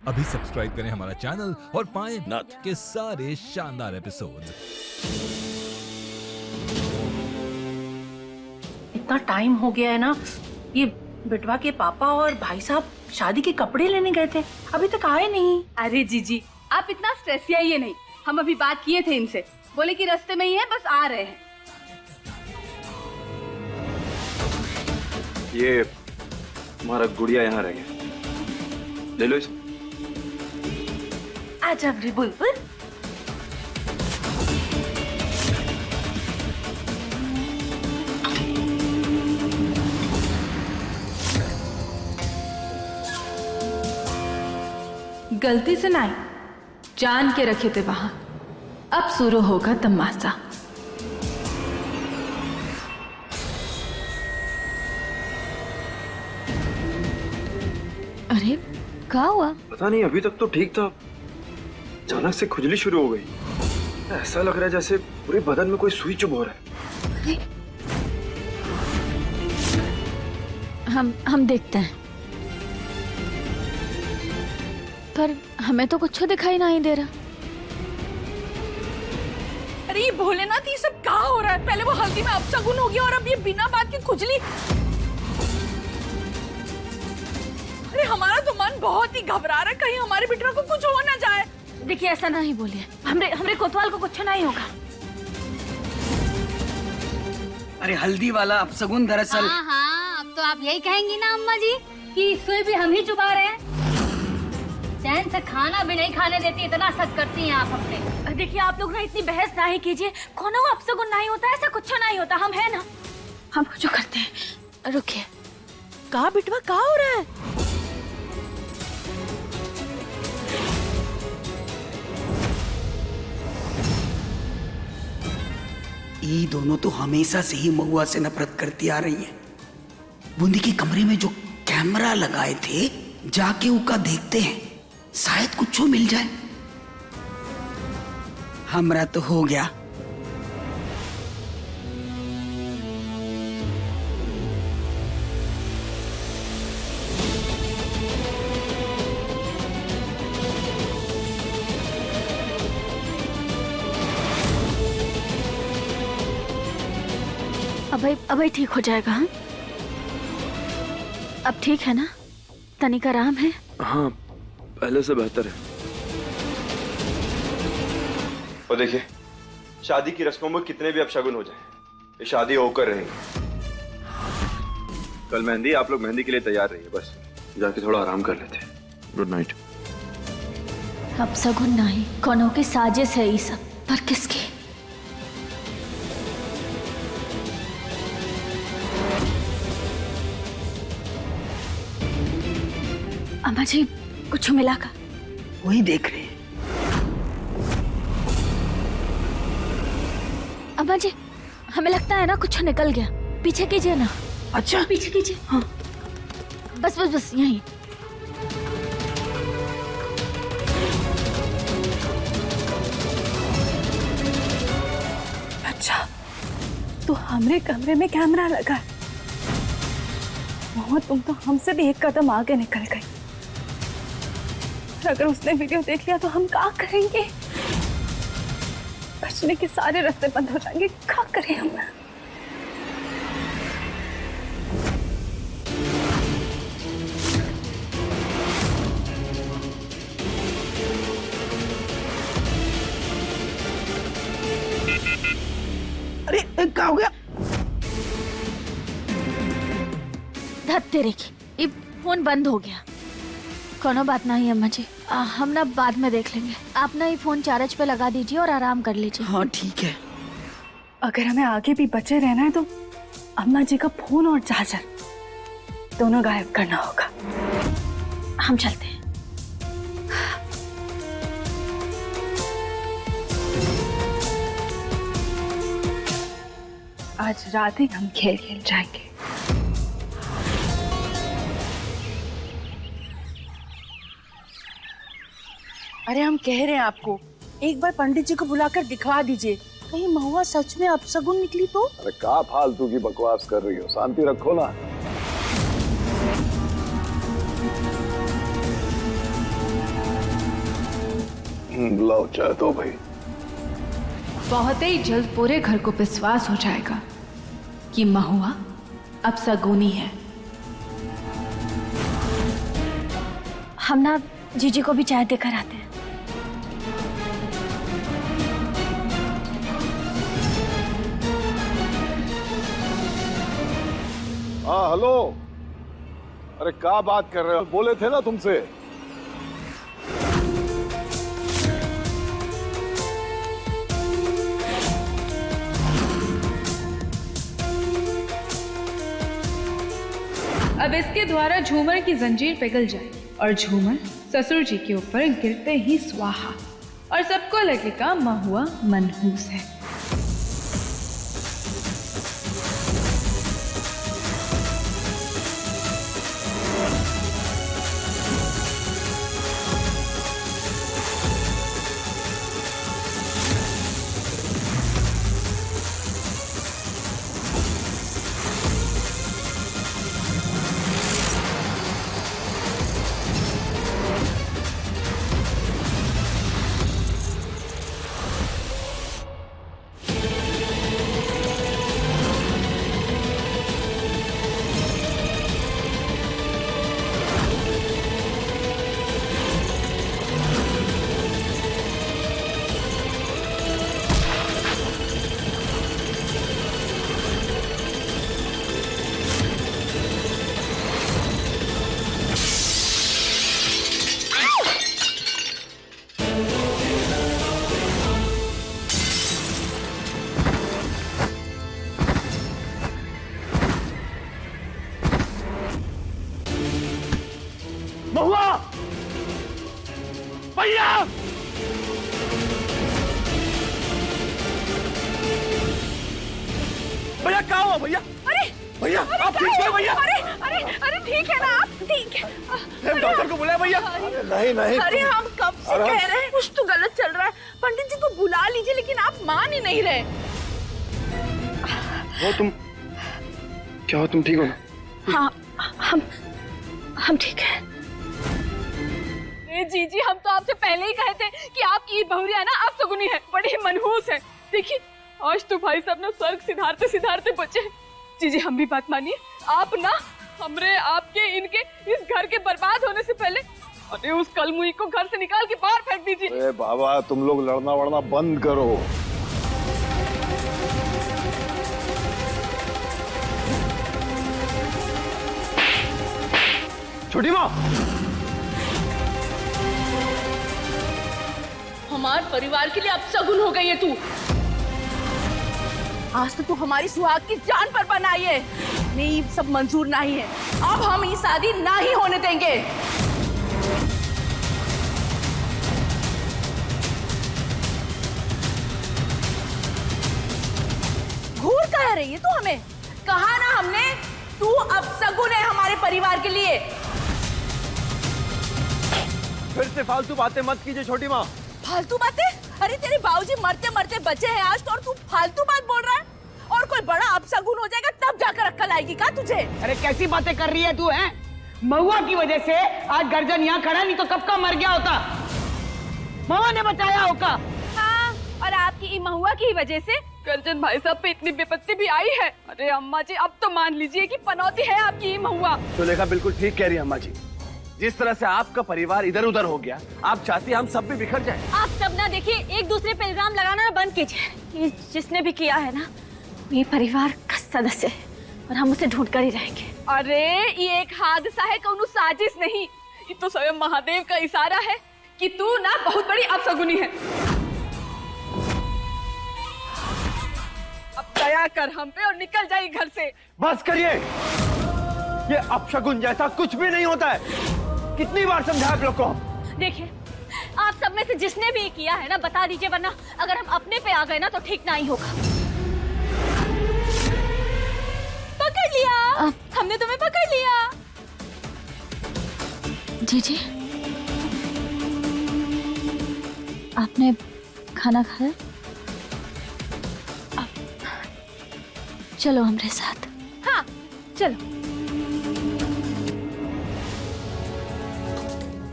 अभी सब्सक्राइब करें हमारा चैनल और पाएं नाथ के सारे शानदार एपिसोड्स। इतना टाइम हो गया है ना, ये बिटवा के पापा और भाई साहब शादी के कपड़े लेने गए थे, अभी तक आए नहीं। अरे जीजी आप इतना स्ट्रेस आइए नहीं, हम अभी बात किए थे इनसे, बोले कि रास्ते में ही है, बस आ रहे हैं। ये हमारा गुड़िया यहाँ रह गया, ले लो इसे। आजा रे बुलबुल। गलती से नहीं, जान के रखे थे वहां। अब शुरू होगा तमाशा। अरे क्या हुआ? पता नहीं, अभी तक तो ठीक था, अचानक से खुजली शुरू हो गई। ऐसा लग रहा है जैसे पूरे बदन में कोई सुई चुभ हो रहा है। हम देखते हैं, पर हमें तो कुछ दिखाई नहीं दे रहा। अरे ये भोलेनाथ, ये सब क्या हो रहा है? पहले वो हल्दी में अपशगुन हो गया और अब ये बिना बात की खुजली। अरे हमारा तो मन बहुत ही घबरा रहा है, कहीं हमारे बिटवा को कुछ हो ना जाए। देखिए ऐसा नहीं बोलिए, हमरे कोतवाल को कुछ नहीं होगा। अरे हल्दी वाला अपशगुन दरअसल। हाँ, अब तो आप यही कहेंगी ना अम्मा जी कि सुई भी हम ही चुबा रहे हैं। चैन से खाना भी नहीं खाने देती, इतना सच करती हैं आप अपने। देखिए आप लोग ना इतनी बहस नहीं कीजिए, कोनो अपशगुन नहीं होता, ऐसा कुछ नहीं होता। हम है ना, हम जो करते हैं। रुकिए, कहा बिटवा, कहा हो रहा है? ये दोनों तो हमेशा से ही महुआ से नफरत करती आ रही है। बूंदी के कमरे में जो कैमरा लगाए थे, जाके उका देखते हैं, शायद कुछ मिल जाए। हमरा तो हो गया। अभी ठीक हो जाएगा। हाँ, अब ठीक है ना? तनिक आराम है? हाँ, पहले से बेहतर है। और देखिए, शादी की रस्मों में कितने भी अपशगुन हो जाए, ये शादी होकर रहेगी। कल मेहंदी, आप लोग मेहंदी के लिए तैयार रहिए, बस जाके थोड़ा आराम कर लेते हैं। Good night. अपशगुन नहीं, कोनो की साजिश है ये सब, पर किसकी? अम्मा जी कुछ मिला का? वही देख रहे हैं। अम्मा जी हमें लगता है ना कुछ निकल गया, पीछे कीजिए ना। अच्छा, पीछे कीजिए। हाँ बस बस बस यहीं। अच्छा, तो हमारे कमरे में कैमरा लगा है। मोहम्मद, तुम तो हमसे भी एक कदम आगे निकल गई। अगर उसने वीडियो देख लिया तो हम क्या करेंगे? बचने के सारे रास्ते बंद हो जाएंगे, क्या करें हम? अरे क्या हो गया? धत तेरे की, ये फोन बंद हो गया। कोनो बात नहीं अम्मा जी, हम ना बाद में देख लेंगे। आप ना ये फोन चार्ज पे लगा दीजिए और आराम कर लीजिए। हाँ ठीक है। अगर हमें आगे भी बचे रहना है तो अम्मा जी का फोन और चार्जर दोनों गायब करना होगा। हम चलते हैं। आज रात ही हम खेल खेल जाएंगे। अरे हम कह रहे हैं आपको, एक बार पंडित जी को बुलाकर दिखवा दीजिए, कहीं महुआ सच में अपशगुन निकली तो। अरे क्या फालतू की बकवास कर रही हो, शांति रखो ना। बुलाओ चाहे तो भाई। बहुत ही जल्द पूरे घर को विश्वास हो जाएगा कि महुआ अब सगुनी है। हम ना जीजी को भी चाय देकर आते हैं। हाँ हेलो, अरे क्या बात कर रहे हो, बोले थे ना तुमसे। अब इसके द्वारा झूमर की जंजीर पिघल जाए और झूमर ससुर जी के ऊपर गिरते ही स्वाहा, और सबको लगेगा महुआ मनहूस है। महुआ, भैया, भैया क्या हुआ भैया? अरे भैया आप ठीक है भैया? अरे ठीक है ना आप? ठीक है। डॉक्टर को बुलाया भैया? नहीं नहीं, अरे हम कब से कह रहे हैं कुछ तो गलत चल रहा है। पंडित जी को बुला लीजिए, लेकिन आप मान ही नहीं रहे। वो तुम क्या हो, तुम ठीक हो ना? हाँ हम ठीक है। जीजी हम तो आपसे पहले ही कहे थे कि आपकी बहुरिया ना अब सगुनी है, बड़ी मनहूस है। देखिए आज तो भाई साहब ना स्वर्ग सिधारते सिधारते बचे। जीजी हम भी बात मानिए, आप ना हमरे आपके इनके इस घर के बर्बाद होने से पहले अरे उस कलमुई को घर से निकाल के बाहर फेंक दीजिए। अरे बाबा तुम लोग लड़ना वड़ना बंद करो। छोटी माँ, हमारे परिवार के लिए अब सगुन हो गई है तू। आज तो तू हमारी सुहाग की जान पर बनाई है। नहीं सब मंजूर नहीं है, अब हम ये शादी ना ही होने देंगे। घूर कह रही है तू हमें? कहा ना हमने तू अब सगुन है हमारे परिवार के लिए। फिर से फालतू बातें मत कीजिए छोटी माँ। फालतू बातें? अरे तेरे बाबूजी मरते मरते बचे हैं आज तो, और तू फालतू बात बोल रहा है? और कोई बड़ा अपशगुन हो जाएगा तब जाकर अक्कल आएगी क्या तुझे? अरे कैसी बातें कर रही है तू, है? महुआ की वजह से आज गर्जन यहाँ खड़ा, नहीं तो कब का मर गया होता। महुआ ने बचाया होगा। हाँ, और आपकी महुआ की वजह से गर्जन भाई साहब पे इतनी विपत्ति भी आई है। अरे अम्मा जी अब तो मान लीजिए कि पनौती है आपकी महुआ। सुलेखा बिल्कुल ठीक कह रही है अम्मा जी। जिस तरह से आपका परिवार इधर उधर हो गया, आप चाहती हैं हम सब भी बिखर जाएं। आप सब ना देखिए, एक दूसरे पे इल्जाम लगाना ना बंद कीजिए। ये जिसने भी किया है ना मेरे परिवार का सदस्य है और हम उसे ढूंढ कर ही रहेंगे। अरे ये एक हादसा है, कौनो साजिश नहीं। ये तो स्वयं महादेव का इशारा है कि तू ना बहुत बड़ी अपशगुनी है। अब दया कर हम पे और निकल जाए घर से। बस करिए, ये अपशगुन जैसा कुछ भी नहीं होता है। कितनी बार समझा आप लोग को? देखिए आप सब में से जिसने भी किया है ना बता दीजिए, वरना अगर हम अपने पे आ गए ना तो ठीक ना ही होगा। पकड़ लिया, हमने तुम्हें पकड़ लिया। जीजी आपने खाना खाया? चलो हमारे साथ। हाँ चलो।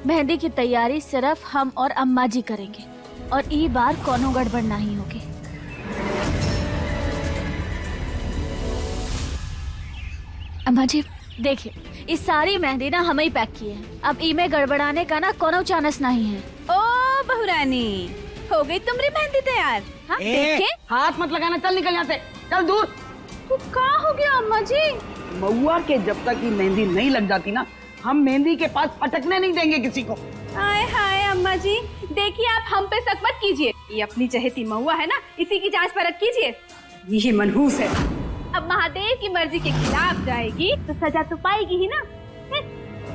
मेहंदी की तैयारी सिर्फ हम और अम्मा जी करेंगे। और ई बार कोनो गड़बड़ नहीं होगी। अम्मा जी देखिए, इस सारी मेहंदी ना हमें ही पैक की है। अब ई में गड़बड़ाने का ना कोनो चांस नहीं है। ओ बहुरानी, हो गई तुम्हारी मेहंदी तैयार? हाँ देखे, हाथ मत लगाना, चल निकल यहाँ से, चल दूर। तो क्या हो गया अम्मा जी? महुआ के जब तक ये मेहंदी नहीं लग जाती ना, हम मेहंदी के पास पटकने नहीं देंगे किसी को। हाय हाय अम्मा जी, देखिए आप हम पे शक मत कीजिए। ये अपनी चहेती महुआ है ना, इसी की जांच परख कीजिए। ये मनहूस है। अब महादेव की मर्जी के खिलाफ जाएगी तो सजा तो पाएगी ही ना।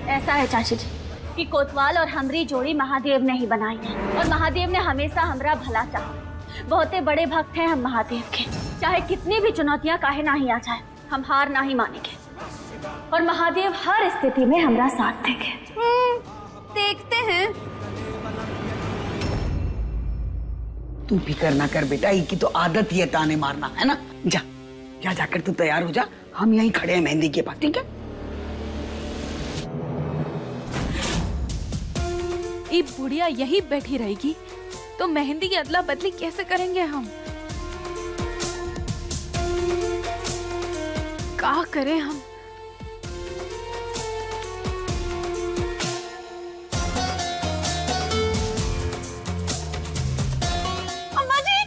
ऐसा है चाची जी कि कोतवाल और हमरी जोड़ी महादेव ने ही बनाई है, और महादेव ने हमेशा हमरा भला चाहा। बहुते बड़े भक्त हैं हम महादेव के। चाहे कितनी भी चुनौतियां काहे ना ही आ जाए, हम हार ना ही मानेंगे, और महादेव हर स्थिति में हमरा साथ देंगे। देखते हैं। तू फिक्र ना कर बेटा, की तो आदत ही है ताने मारना, है ना। जा जा जाकर तू तैयार हो जा, हम यहीं खड़े हैं मेहंदी के पास, ठीक है। ये बुढ़िया यही बैठी रहेगी तो मेहंदी की अदला बदली कैसे करेंगे हम? क्या करें हम? अम्मा जी,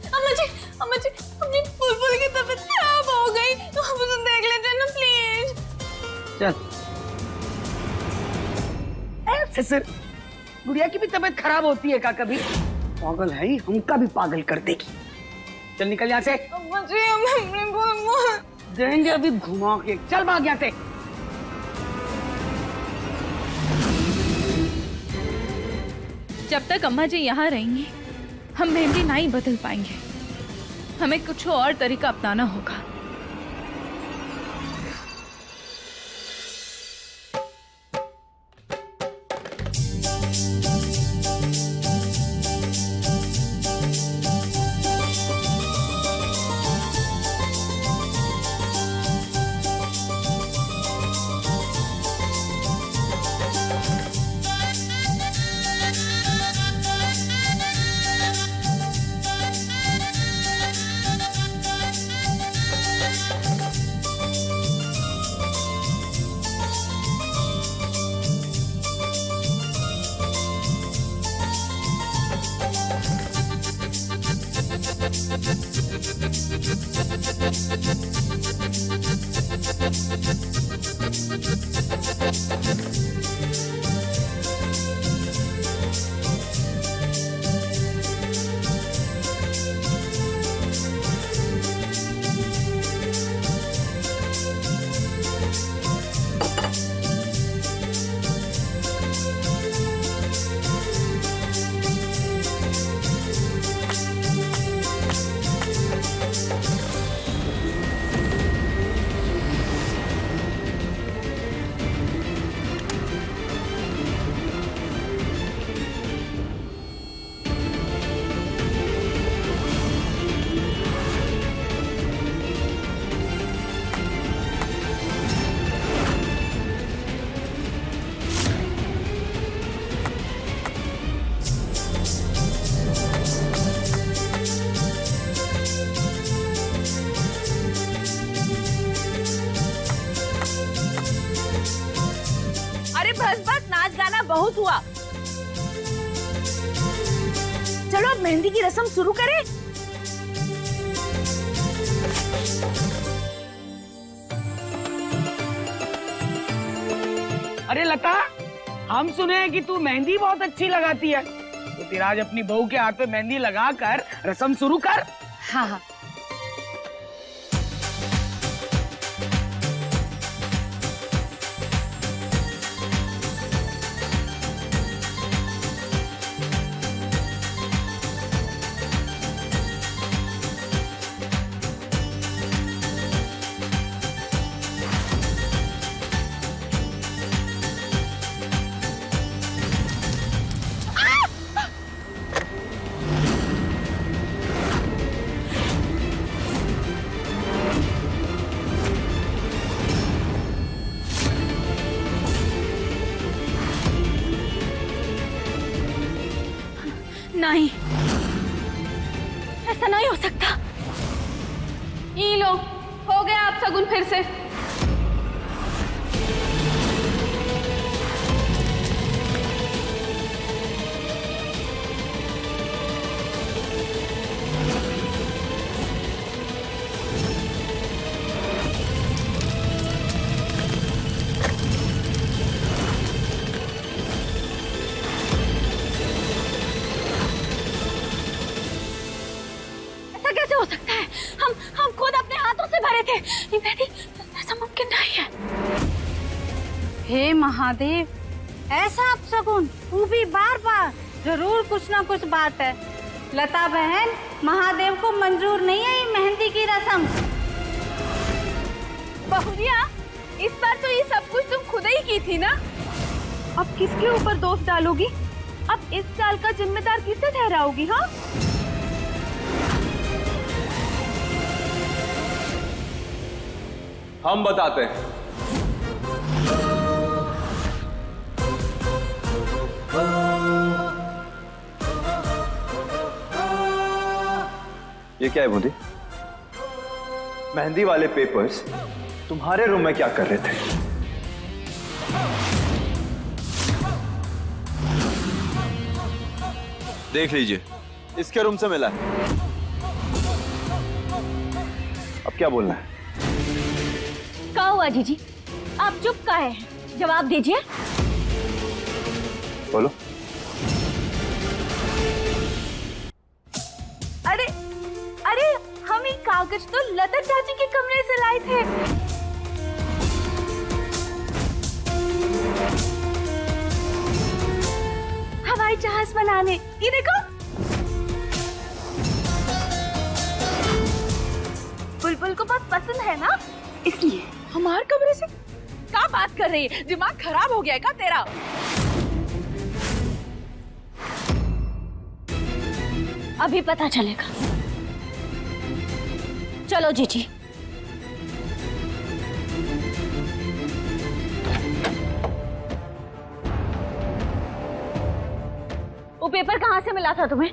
अम्मा जी, अम्मा जी, अपनी बुलबुल की तबीयत खराब हो गई, तो आप उसे देख लेते ना प्लीज। चल। ऐसे सिर गुड़िया की भी तबीयत खराब होती है का कभी? पागल है ही, हमका भी पागल कर देगी। चल निकल यहाँ से। अम्मा जी, हमें अपनी बुलबुल देंगे अभी घुमा के, चल भाग यहाँ से। जब तक अम्मा जी यहाँ रहेंगी हम मेहंदी नहीं बदल पाएंगे। हमें कुछ और तरीका अपनाना होगा। बहुत हुआ। चलो अब मेहंदी की रस्म शुरू करें। अरे लता, हम सुने हैं कि तू मेहंदी बहुत अच्छी लगाती है, तो तेरा आज अपनी बहू के हाथ पे मेहंदी लगाकर रस्म शुरू कर। हाँ हाँ। नहीं, ऐसा नहीं हो सकता। ई लो, हो गया आप सगुन फिर से। ऐसा कैसे हो सकता है? हम खुद अपने हाथों से भरे थे। ये मेहंदी, ऐसा मुमकिन नहीं है। हे महादेव, ऐसा अपशगुन, वो भी बार बार। जरूर कुछ ना कुछ बात है। लता बहन, महादेव को मंजूर नहीं है ये मेहंदी की रस्म। बहुरिया, इस बार तो ये सब कुछ तुम खुद ही की थी ना? अब किसके ऊपर दोष डालोगी? अब इस चाल का जिम्मेदार किसे ठहराओगी? हाँ, हम बताते हैं। ये क्या है बूंदी? मेहंदी वाले पेपर्स तुम्हारे रूम में क्या कर रहे थे? देख लीजिए, इसके रूम से मिला है। अब क्या बोलना है? क्या हुआ जीजी? आप चुप काहे हैं? जवाब दीजिए। बोलो। अरे अरे, हम ये कागज तो लता चाची के कमरे से लाए थे। हवाई जहाज बनाने। ये देखो, बुलबुल को बहुत पसंद है ना, इसलिए। हमारे कमरे से क्या बात कर रही है? दिमाग खराब हो गया है क्या तेरा? अभी पता चलेगा। चलो जीजी। वो पेपर कहाँ से मिला था तुम्हें?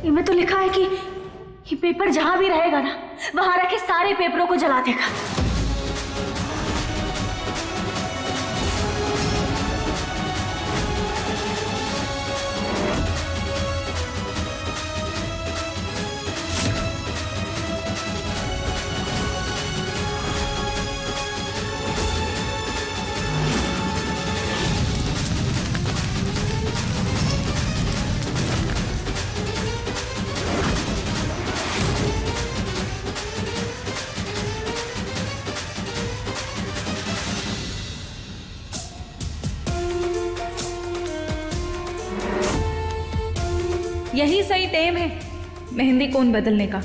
इनमें तो लिखा है कि ये पेपर जहां भी रहेगा ना, वहां रखे सारे पेपरों को जला देगा। यही सही टाइम है मेहंदी कोन बदलने का।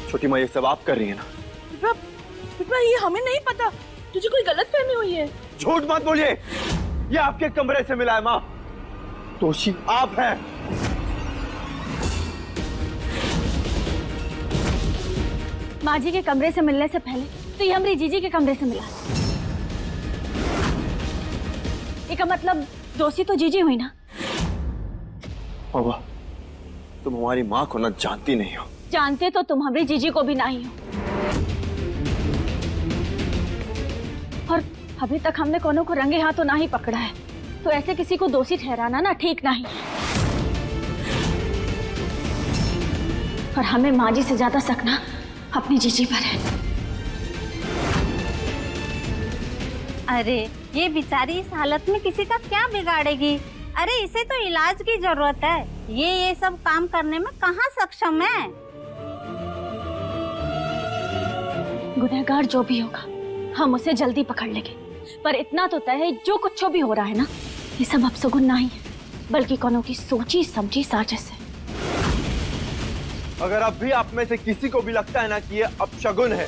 छोटी माँ, ये सब आप कर रही है ना? विप्रा, ये हमें नहीं पता। तुझे कोई गलतफहमी हुई है? झूठ मत बोलिए, ये आपके कमरे से मिला है माँ। दोषी आप हैं। माँ जी के कमरे से मिलने से पहले तो ये हमारी जीजी के कमरे से मिला। इसका मतलब दोषी तो जीजी हुई ना? बाबा, तुम हमारी माँ को ना जानती नहीं हो। जानते तो तुम हमारी जीजी को भी नहीं हो। और अभी तक हमने कोनो को रंगे हाथों ना ही पकड़ा है, तो ऐसे किसी को दोषी ठहराना ना ठीक नहीं है। और हमें माँ जी से ज्यादा शक ना अपनी जीजी पर है। अरे ये बेचारी इस हालत में किसी का क्या बिगाड़ेगी? अरे इसे तो इलाज की जरूरत है, ये सब काम करने में कहाँ सक्षम है। गुनहगार जो भी होगा हम उसे जल्दी पकड़ लेंगे, पर इतना तो तय है जो कुछ भी हो रहा है ना, ये सब अपशगुन नहीं है, बल्कि कोनो की सोची समझी साजिश है। अगर अब भी आप में से किसी को भी लगता है ना कि ये अपशगुन है,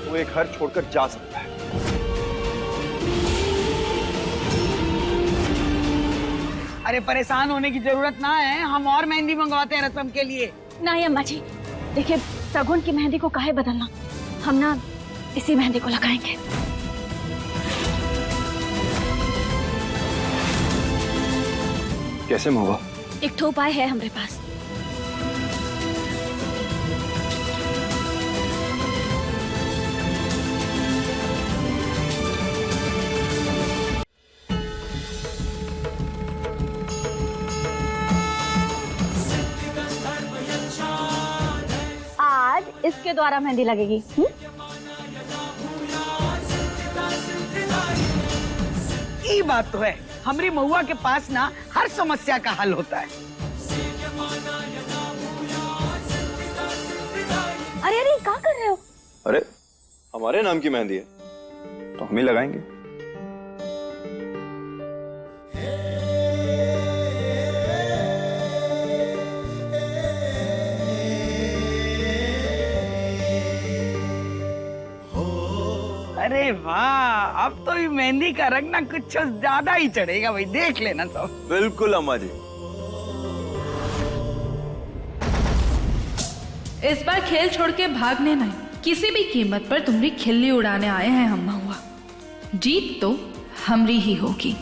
वो एक घर छोड़कर जा सकता है। अरे परेशान होने की जरूरत ना है, हम और मेहंदी मंगवाते हैं रस्म के लिए। नहीं अम्मा जी, देखिए सगुन की मेहंदी को काहे बदलना, हम ना इसी मेहंदी को लगाएंगे। कैसे महुआ? एक ठो उपाय है हमारे पास। आज इसके द्वारा मेहंदी लगेगी। ये बात तो है, हमारी महुआ के पास ना हर समस्या का हल होता है। अरे अरे क्या कर रहे हो? अरे हमारे नाम की मेहंदी है तो हम ही लगाएंगे। अरे वाह, अब तो ये मेहंदी का रंग ना कुछ ज्यादा ही चढ़ेगा भाई, देख लेना सब। बिल्कुल अम्मा जी। इस बार खेल छोड़ के भागने नहीं, किसी भी कीमत पर तुम्हारी खिल्ली उड़ाने आए हैं हम महुआ। जीत तो हमरी ही होगी।